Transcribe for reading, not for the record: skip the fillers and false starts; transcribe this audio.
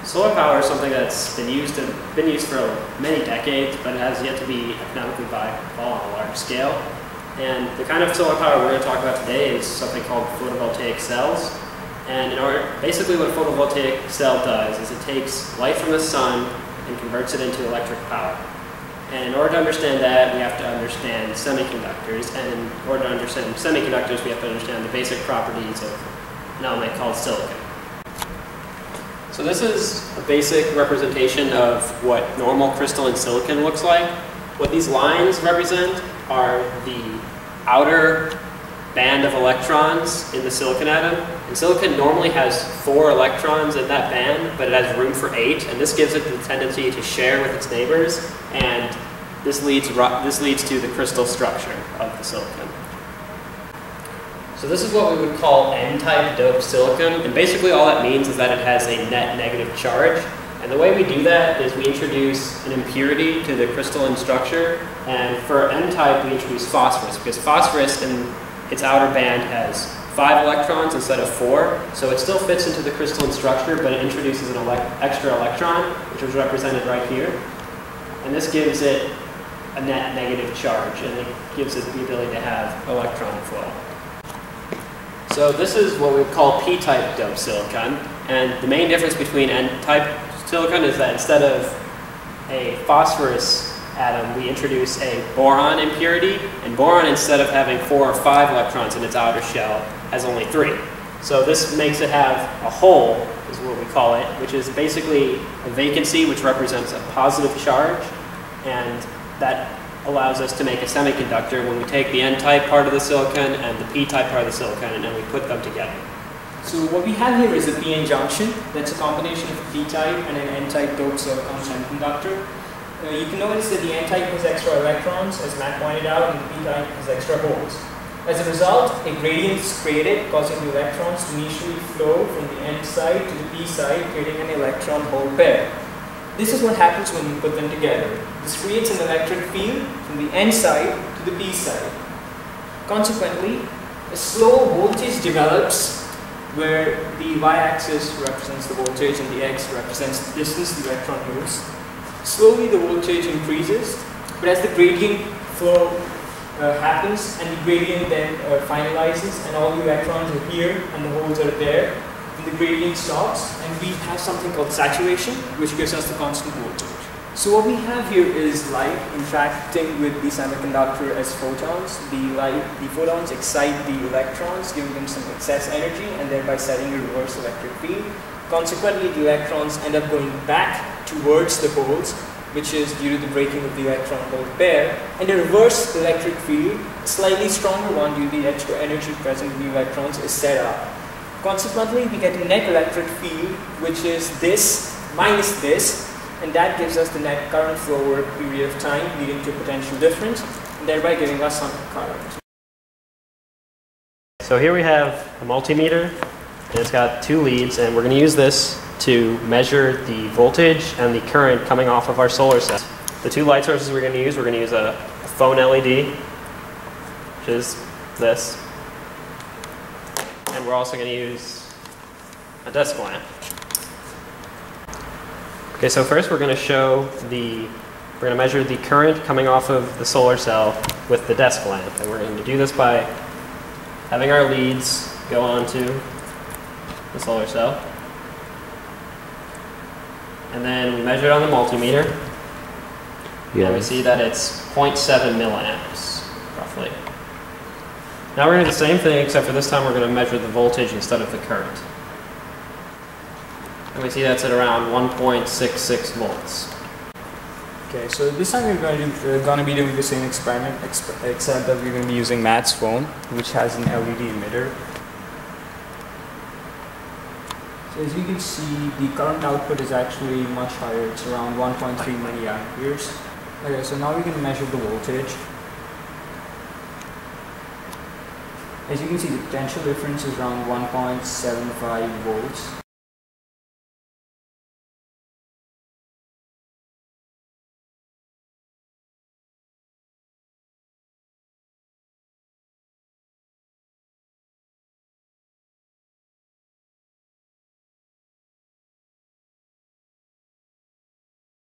Solar power is something that's been used for many decades, but it has yet to be economically viable on a large scale. And the kind of solar power we're going to talk about today is something called photovoltaic cells. And basically what a photovoltaic cell does is it takes light from the sun and converts it into electric power. And in order to understand that, we have to understand semiconductors. And in order to understand semiconductors, we have to understand the basic properties of an element called silicon. So this is a basic representation of what normal crystalline silicon looks like. What these lines represent are the outer band of electrons in the silicon atom. And silicon normally has 4 electrons in that band, but it has room for 8, and this gives it the tendency to share with its neighbors, and this leads to the crystal structure of the silicon. So this is what we would call N-type doped silicon, and basically all that means is that it has a net negative charge. And the way we do that is we introduce an impurity to the crystalline structure, and for N-type we introduce phosphorus, because phosphorus in its outer band has 5 electrons instead of 4, so it still fits into the crystalline structure, but it introduces an extra electron, which is represented right here. And this gives it a net negative charge, and it gives it the ability to have electron flow. So this is what we call P-type doped silicon, and the main difference between N-type silicon is that instead of a phosphorus atom, we introduce a boron impurity, and boron, instead of having 4 or 5 electrons in its outer shell, has only 3. So this makes it have a hole, is what we call it, which is basically a vacancy which represents a positive charge, and that allows us to make a semiconductor when we take the N-type part of the silicon and the P-type part of the silicon, and then we put them together. So what we have here is a PN junction. That's a combination of a P-type and an N-type doped silicon semiconductor. You can notice that the N-type has extra electrons, as Matt pointed out, and the P-type has extra holes. As a result, a gradient is created, causing the electrons to initially flow from the N side to the P side, creating an electron-hole pair. This is what happens when you put them together. This creates an electric field from the N side to the P side. Consequently, a slow voltage develops where the y-axis represents the voltage and the x represents the distance the electron moves. Slowly the voltage increases, but as the gradient flow happens and the gradient then finalizes and all the electrons are here and the holes are there, then the gradient stops and we have something called saturation, which gives us the constant voltage. So what we have here is light interacting with the semiconductor as photons. The photons excite the electrons, giving them some excess energy and thereby setting a reverse electric field. Consequently, the electrons end up going back towards the holes, which is due to the breaking of the electron-hole pair, and a reverse electric field, a slightly stronger one due to the extra energy present in the electrons, is set up. Consequently, we get a net electric field, which is this minus this, and that gives us the net current flow over a period of time, leading to a potential difference, and thereby giving us some current. So here we have a multimeter, and it's got 2 leads, and we're going to use this to measure the voltage and the current coming off of our solar cell. The 2 light sources we're going to use a phone LED, which is this, and we're also going to use a desk lamp. Okay, so first we're going to measure the current coming off of the solar cell with the desk lamp, and we're going to do this by having our leads go onto the solar cell. And then we measure it on the multimeter, and we see that it's 0.7 milliamps, roughly. Now we're going to do the same thing, except for this time we're going to measure the voltage instead of the current. And we see that's at around 1.66 volts. Okay, so this time we're going to be doing the same experiment, except that we're going to be using Matt's phone, which has an LED emitter. So as you can see, the current output is actually much higher. It's around 1.3 milliamperes. Okay, so now we can measure the voltage. As you can see, the potential difference is around 1.75 volts.